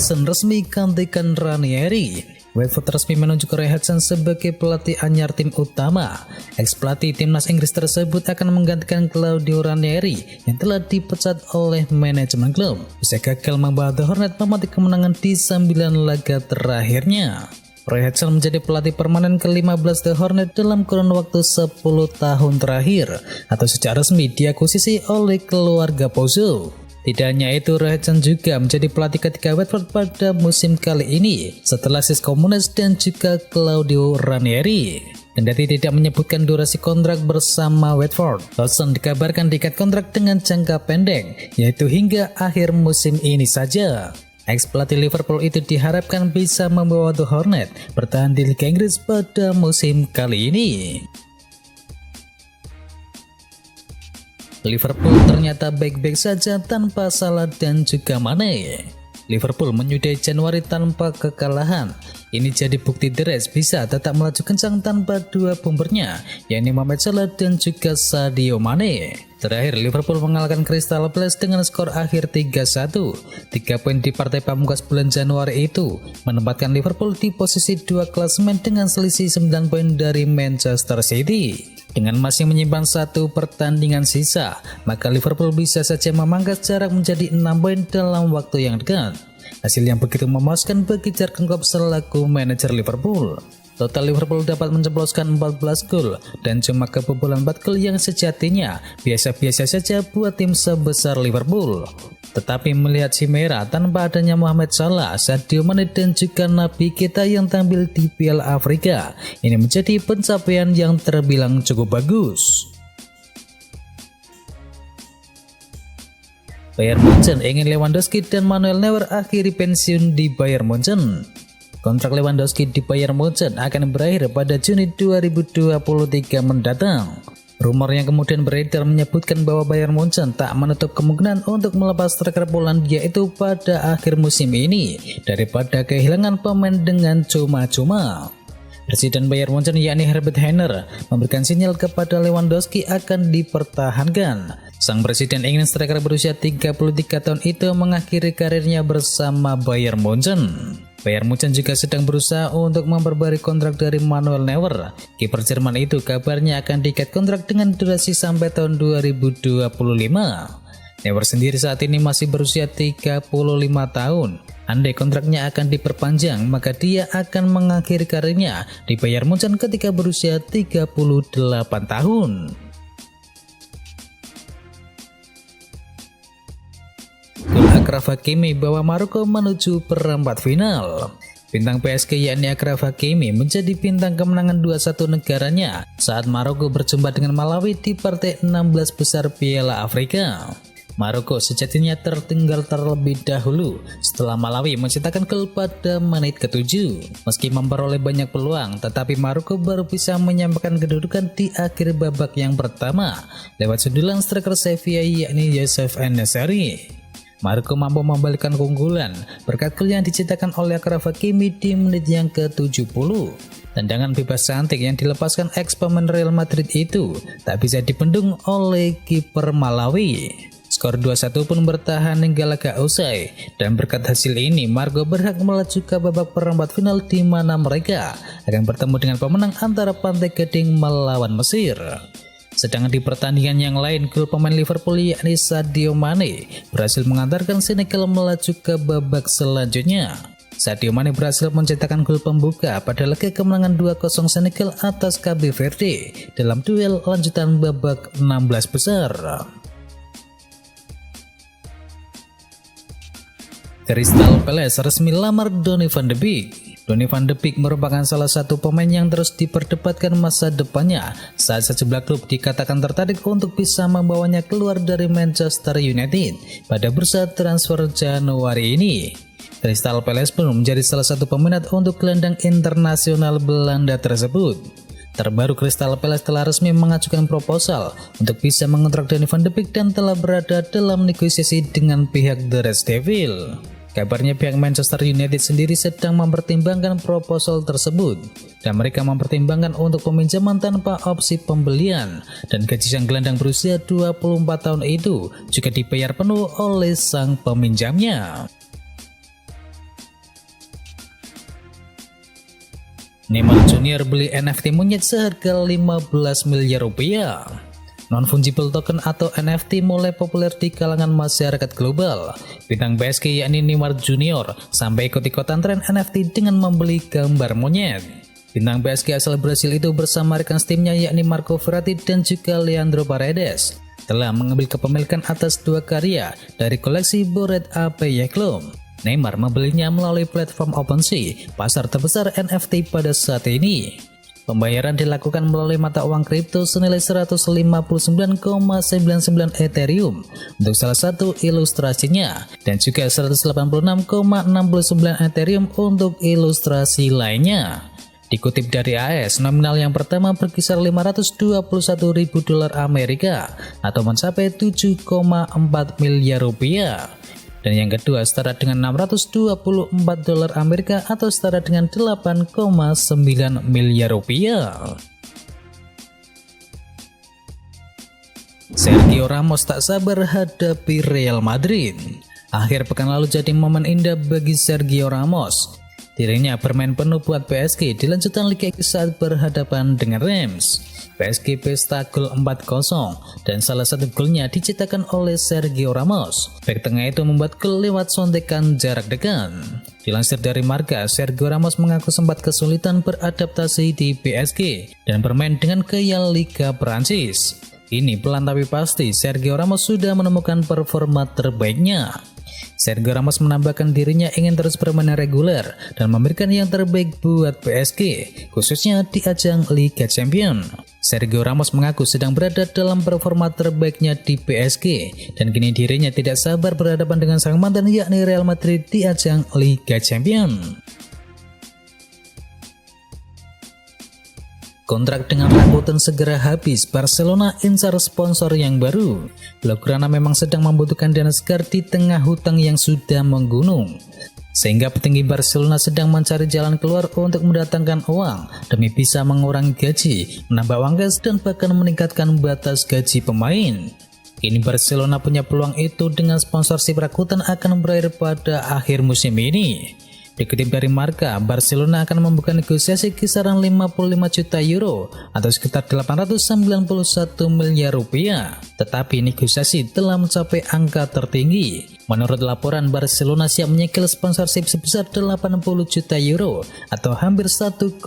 Hodgson resmi gantikan Ranieri. Watford resmi menunjuk Roy Hodgson sebagai pelatih anyar tim utama. Ex-pelatih timnas Inggris tersebut akan menggantikan Claudio Ranieri yang telah dipecat oleh manajemen klub usai gagal membawa The Hornets memetik kemenangan di 9 laga terakhirnya. Roy Hodgson menjadi pelatih permanen ke-15 The Hornets dalam kurun waktu 10 tahun terakhir, atau sejak resmi diakuisisi oleh keluarga Pozzo. Tidak hanya itu, Roy Hodgson juga menjadi pelatih ketiga Watford pada musim kali ini setelah Xisco Muñoz dan juga Claudio Ranieri. Kendati tidak menyebutkan durasi kontrak bersama Watford, Hodgson dikabarkan diikat kontrak dengan jangka pendek, yaitu hingga akhir musim ini saja. Ex-pelatih Liverpool itu diharapkan bisa membawa The Hornets bertahan di Liga Inggris pada musim kali ini. Liverpool ternyata baik-baik saja tanpa Salah dan juga Mane. Liverpool menyudahi Januari tanpa kekalahan. Ini jadi bukti The Reds bisa tetap melaju kencang tanpa dua bombernya, yakni Mohamed Salah dan juga Sadio Mane. Terakhir, Liverpool mengalahkan Crystal Palace dengan skor akhir 3-1. 3 poin di partai pamungkas bulan Januari itu menempatkan Liverpool di posisi 2 klasemen dengan selisih 9 poin dari Manchester City. Dengan masih menyimpan 1 pertandingan sisa, maka Liverpool bisa saja memangkas jarak menjadi 6 poin dalam waktu yang dekat. Hasil yang begitu memuaskan bagi Jurgen Klopp selaku manajer Liverpool. Total Liverpool dapat menceploskan 14 gol dan cuma kebobolan 4 gol yang sejatinya biasa-biasa saja buat tim sebesar Liverpool. Tetapi melihat si merah tanpa adanya Mohamed Salah, Sadio Mane dan juga Naby Keita yang tampil di Piala Afrika, ini menjadi pencapaian yang terbilang cukup bagus. Bayern Munchen ingin Lewandowski dan Manuel Neuer akhiri pensiun di Bayern Munchen. Kontrak Lewandowski di Bayern Munchen akan berakhir pada Juni 2023 mendatang. Rumor yang kemudian beredar menyebutkan bahwa Bayern Munchen tak menutup kemungkinan untuk melepas striker Polandia itu pada akhir musim ini daripada kehilangan pemain dengan cuma-cuma. Presiden Bayern Munchen yakni Herbert Hainer memberikan sinyal kepada Lewandowski akan dipertahankan. Sang presiden ingin striker berusia 33 tahun itu mengakhiri karirnya bersama Bayern Munchen. Bayern Munchen juga sedang berusaha untuk memperbarui kontrak dari Manuel Neuer. Kiper Jerman itu kabarnya akan diikat kontrak dengan durasi sampai tahun 2025. Neuer sendiri saat ini masih berusia 35 tahun. Andai kontraknya akan diperpanjang, maka dia akan mengakhiri karirnya di Bayern Munchen ketika berusia 38 tahun. Gol Achraf Hakimi bawa Maroko menuju perempat final. Bintang PSG yakni Achraf Hakimi menjadi bintang kemenangan 2-1 negaranya saat Maroko berjumpa dengan Malawi di partai 16 besar Piala Afrika. Maroko sejatinya tertinggal terlebih dahulu setelah Malawi menciptakan gol pada menit ke-7. Meski memperoleh banyak peluang, tetapi Maroko baru bisa menyampaikan kedudukan di akhir babak yang pertama lewat sundulan striker Sevilla yakni Youssef En-Nesyri. Maroko mampu membalikkan keunggulan berkat gol yang diciptakan oleh Achraf Hakimi di menit yang ke-70. Tendangan bebas cantik yang dilepaskan ex pemain Real Madrid itu tak bisa dibendung oleh kiper Malawi. Skor 2-1 pun bertahan hingga laga usai, dan berkat hasil ini Maroko berhak melaju ke babak perempat final di mana mereka akan bertemu dengan pemenang antara Pantai Gading melawan Mesir. Sedangkan di pertandingan yang lain, gol pemain Liverpool yakni Sadio Mane berhasil mengantarkan Senegal melaju ke babak selanjutnya. Sadio Mane berhasil mencetakkan gol pembuka pada laga kemenangan 2-0 Senegal atas KB Verde dalam duel lanjutan babak 16 besar. Crystal Palace resmi lamar Donny van de Beek. Donny van de Beek merupakan salah satu pemain yang terus diperdebatkan masa depannya saat sejumlah klub dikatakan tertarik untuk bisa membawanya keluar dari Manchester United pada bursa transfer Januari ini. Crystal Palace pun menjadi salah satu peminat untuk gelandang internasional Belanda tersebut. Terbaru, Crystal Palace telah resmi mengajukan proposal untuk bisa mengontrak Donny van de Beek dan telah berada dalam negosiasi dengan pihak The Red Devils. Kabarnya pihak Manchester United sendiri sedang mempertimbangkan proposal tersebut dan mereka mempertimbangkan untuk peminjaman tanpa opsi pembelian, dan gaji sang gelandang berusia 24 tahun itu juga dibayar penuh oleh sang peminjamnya. Neymar Junior beli NFT monyet seharga 15 miliar rupiah. Non-fungible token atau NFT mulai populer di kalangan masyarakat global. Bintang PSG yakni Neymar Junior sampai ikut-ikutan tren NFT dengan membeli gambar monyet. Bintang PSG asal Brasil itu bersama rekan timnya yakni Marco Verratti dan juga Leandro Paredes telah mengambil kepemilikan atas dua karya dari koleksi Bored Ape Club. Neymar membelinya melalui platform OpenSea, pasar terbesar NFT pada saat ini. Pembayaran dilakukan melalui mata uang kripto senilai 159,99 Ethereum untuk salah satu ilustrasinya dan juga 186,69 Ethereum untuk ilustrasi lainnya. Dikutip dari AS, nominal yang pertama berkisar 521 ribu dolar Amerika atau mencapai 7,4 miliar rupiah. Dan yang kedua setara dengan 624 dolar Amerika atau setara dengan 8,9 miliar rupiah. Sergio Ramos tak sabar hadapi Real Madrid. Akhir pekan lalu jadi momen indah bagi Sergio Ramos. Dirinya bermain penuh buat PSG di lanjutan Liga Inggris saat berhadapan dengan Reims. PSG pesta gol 4-0 dan salah satu golnya diciptakan oleh Sergio Ramos. Bek tengah itu membuat gol lewat sontekan jarak dekat. Dilansir dari Marca, Sergio Ramos mengaku sempat kesulitan beradaptasi di PSG dan bermain dengan gaya Liga Prancis. Ini pelan tapi pasti Sergio Ramos sudah menemukan performa terbaiknya. Sergio Ramos menambahkan dirinya ingin terus bermain reguler dan memberikan yang terbaik buat PSG, khususnya di ajang Liga Champions. Sergio Ramos mengaku sedang berada dalam performa terbaiknya di PSG dan kini dirinya tidak sabar berhadapan dengan sang mantan yakni Real Madrid di ajang Liga Champions. Kontrak dengan Rakuten segera habis, Barcelona incar sponsor yang baru. Blaugrana memang sedang membutuhkan dana segar di tengah hutang yang sudah menggunung. Sehingga petinggi Barcelona sedang mencari jalan keluar untuk mendatangkan uang demi bisa mengurangi gaji, menambah uang gas dan bahkan meningkatkan batas gaji pemain. Kini Barcelona punya peluang itu dengan sponsorship Rakuten akan berakhir pada akhir musim ini. Dikutip dari Marca, Barcelona akan membuka negosiasi kisaran 55 juta euro atau sekitar 891 miliar rupiah. Tetapi negosiasi telah mencapai angka tertinggi. Menurut laporan, Barcelona siap menyegel sponsorship sebesar 80 juta euro atau hampir 1,3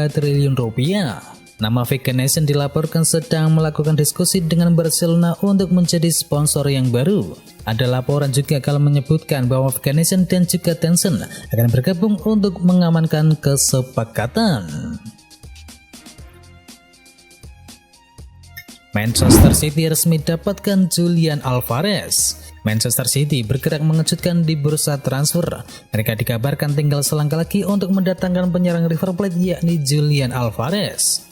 triliun rupiah. Nama Vegan Nation dilaporkan sedang melakukan diskusi dengan Barcelona untuk menjadi sponsor yang baru. Ada laporan juga kalau menyebutkan bahwa Vegan Nation dan juga Tencent akan bergabung untuk mengamankan kesepakatan. Manchester City resmi dapatkan Julian Alvarez. Manchester City bergerak mengejutkan di bursa transfer. Mereka dikabarkan tinggal selangkah lagi untuk mendatangkan penyerang River Plate yakni Julian Alvarez.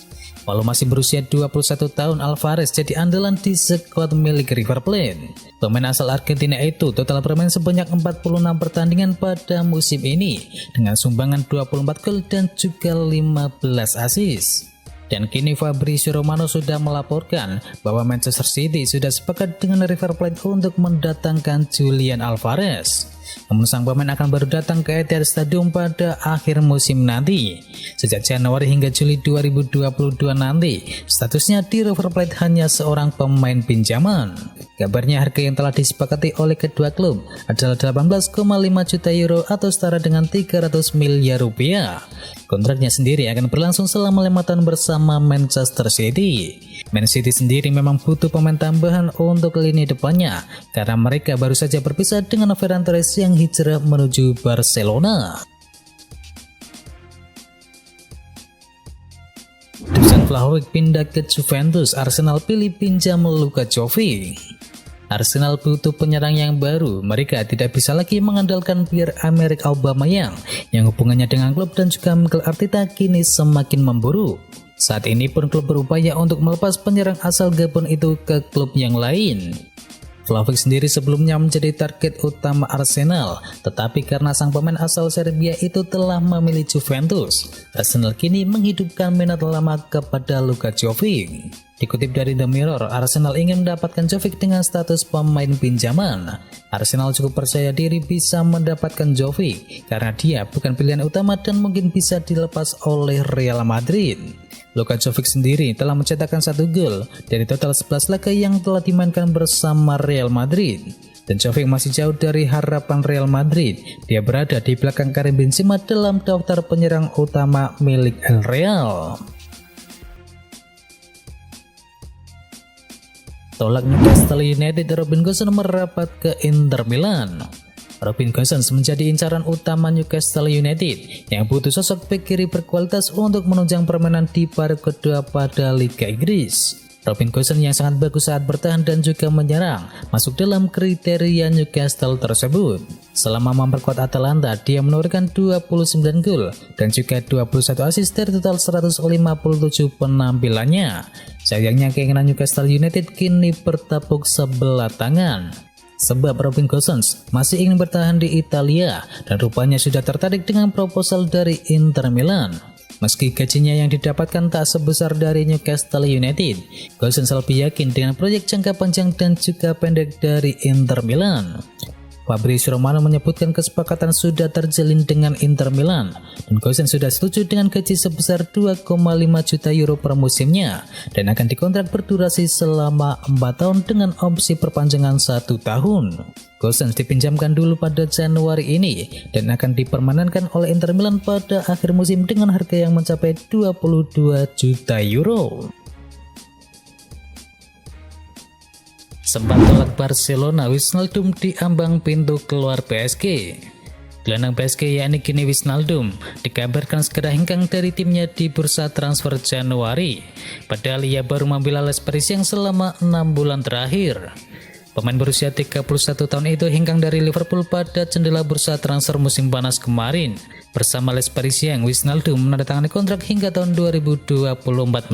Walau masih berusia 21 tahun, Alvarez jadi andalan di skuad milik River Plate. Pemain asal Argentina itu total bermain sebanyak 46 pertandingan pada musim ini dengan sumbangan 24 gol dan juga 15 assist. Dan kini Fabrizio Romano sudah melaporkan bahwa Manchester City sudah sepakat dengan River Plate untuk mendatangkan Julian Alvarez. Namun sang pemain akan baru datang ke Etihad Stadium pada akhir musim nanti. Sejak Januari hingga Juli 2022 nanti, statusnya di River Plate hanya seorang pemain pinjaman. Kabarnya harga yang telah disepakati oleh kedua klub adalah 18,5 juta euro atau setara dengan 300 miliar rupiah. Kontraknya sendiri akan berlangsung selama 5 tahun bersama Manchester City. Man City sendiri memang butuh pemain tambahan untuk lini depannya karena mereka baru saja berpisah dengan Ferran Torres yang hijrah menuju Barcelona. Dusan Vlahovic pindah ke Juventus, Arsenal pilih pinjam Luka Jovic. Arsenal butuh penyerang yang baru. Mereka tidak bisa lagi mengandalkan Pierre-Emerick Aubameyang yang hubungannya dengan klub dan juga Mikel Arteta kini semakin memburuk. Saat ini pun klub berupaya untuk melepas penyerang asal Gabon itu ke klub yang lain. Vlahovic sendiri sebelumnya menjadi target utama Arsenal, tetapi karena sang pemain asal Serbia itu telah memilih Juventus, Arsenal kini menghidupkan minat lama kepada Luka Jovic. Dikutip dari The Mirror, Arsenal ingin mendapatkan Jovic dengan status pemain pinjaman. Arsenal cukup percaya diri bisa mendapatkan Jovic karena dia bukan pilihan utama dan mungkin bisa dilepas oleh Real Madrid. Luka Jovic sendiri telah mencetakkan 1 gol dari total 11 laga yang telah dimainkan bersama Real Madrid. Dan Jovic masih jauh dari harapan Real Madrid. Dia berada di belakang Karim Benzema dalam daftar penyerang utama milik El Real. Tolak Newcastle United, Robin Gosens merapat ke Inter Milan. Robin Gosens menjadi incaran utama Newcastle United yang butuh sosok bek kiri berkualitas untuk menunjang permainan di paruh kedua pada Liga Inggris. Robin Gosens yang sangat bagus saat bertahan dan juga menyerang masuk dalam kriteria Newcastle tersebut. Selama memperkuat Atalanta, dia menurunkan 29 gol dan juga 21 assist dari total 157 penampilannya. Sayangnya keinginan Newcastle United kini bertepuk sebelah tangan. Sebab Robin Gosens masih ingin bertahan di Italia dan rupanya sudah tertarik dengan proposal dari Inter Milan. Meski gajinya yang didapatkan tak sebesar dari Newcastle United, Gosens lebih yakin dengan proyek jangka panjang dan juga pendek dari Inter Milan. Fabrizio Romano menyebutkan kesepakatan sudah terjalin dengan Inter Milan dan Gosens sudah setuju dengan gaji sebesar 2,5 juta euro per musimnya dan akan dikontrak berdurasi selama 4 tahun dengan opsi perpanjangan 1 tahun. Gosens dipinjamkan dulu pada Januari ini dan akan dipermanenkan oleh Inter Milan pada akhir musim dengan harga yang mencapai 22 juta euro. Sempat tolak Barcelona, Wijnaldum diambang pintu keluar PSG. Gelandang PSG yakni Gini Wijnaldum dikabarkan segera hengkang dari timnya di bursa transfer Januari, padahal ia baru membela Les Parisiens selama 6 bulan terakhir. Pemain berusia 31 tahun itu hengkang dari Liverpool pada jendela bursa transfer musim panas kemarin. Bersama Les Parisiens, Wijnaldum menandatangani kontrak hingga tahun 2024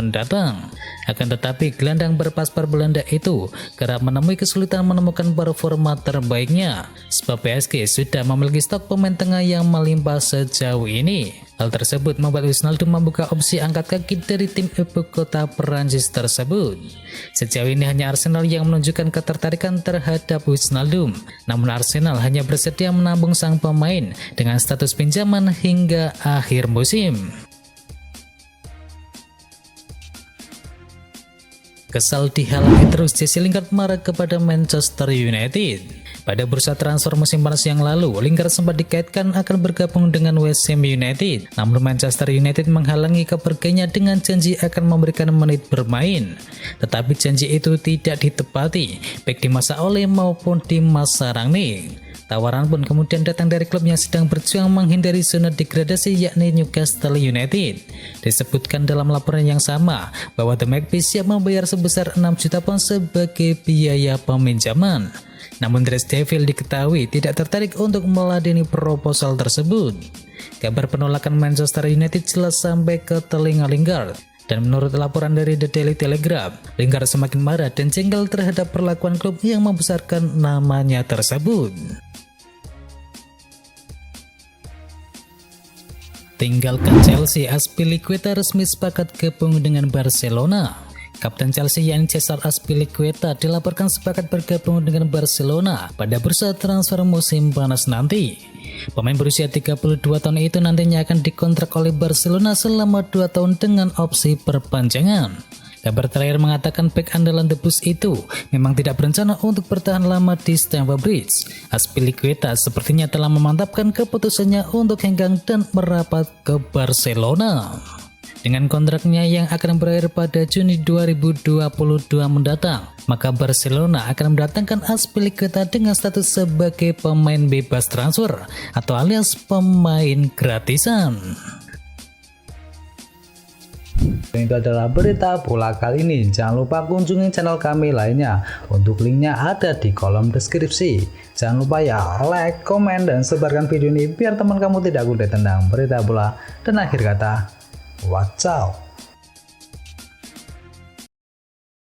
mendatang. Akan tetapi, gelandang berpaspor Belanda itu kerap menemui kesulitan menemukan performa terbaiknya, sebab PSG sudah memiliki stok pemain tengah yang melimpah sejauh ini. Hal tersebut membuat Wijnaldum membuka opsi angkat kaki dari tim ibu kota Perancis tersebut. Sejauh ini hanya Arsenal yang menunjukkan ketertarikan terhadap Wijnaldum, namun Arsenal hanya bersedia menambung sang pemain dengan status pinjaman hingga akhir musim. Kesal dihalangi terus, Jesse Lingard marah kepada Manchester United. Pada bursa transfer musim panas yang lalu, Lingard sempat dikaitkan akan bergabung dengan West Ham United. Namun Manchester United menghalangi kepergiannya dengan janji akan memberikan menit bermain. Tetapi janji itu tidak ditepati, baik di masa Ole maupun di masa Rangnick. Tawaran pun kemudian datang dari klub yang sedang berjuang menghindari zona degradasi yakni Newcastle United. Disebutkan dalam laporan yang sama bahwa The Magpies siap membayar sebesar 6 juta pound sebagai biaya peminjaman. Namun Dres Devil diketahui tidak tertarik untuk meladeni proposal tersebut. Kabar penolakan Manchester United jelas sampai ke telinga Lingard. Dan menurut laporan dari The Daily Telegraph, Lingard semakin marah dan jengkel terhadap perlakuan klub yang membesarkan namanya tersebut. Tinggalkan Chelsea, Azpilicueta resmi sepakat gabung dengan Barcelona. Kapten Chelsea yakni Cesar Azpilicueta dilaporkan sepakat bergabung dengan Barcelona pada bursa transfer musim panas nanti. Pemain berusia 32 tahun itu nantinya akan dikontrak oleh Barcelona selama 2 tahun dengan opsi perpanjangan. Kabar terakhir mengatakan bek andalan The Blues itu memang tidak berencana untuk bertahan lama di Stamford Bridge. Azpilicueta sepertinya telah memantapkan keputusannya untuk hengkang dan merapat ke Barcelona. Dengan kontraknya yang akan berakhir pada Juni 2022 mendatang, maka Barcelona akan mendatangkan Azpilicueta dengan status sebagai pemain bebas transfer atau alias pemain gratisan. Itu adalah berita bola kali ini. Jangan lupa kunjungi channel kami lainnya. Untuk linknya ada di kolom deskripsi. Jangan lupa ya like, komen, dan sebarkan video ini biar teman kamu tidak kudet tentang berita bola. Dan akhir kata, watch out.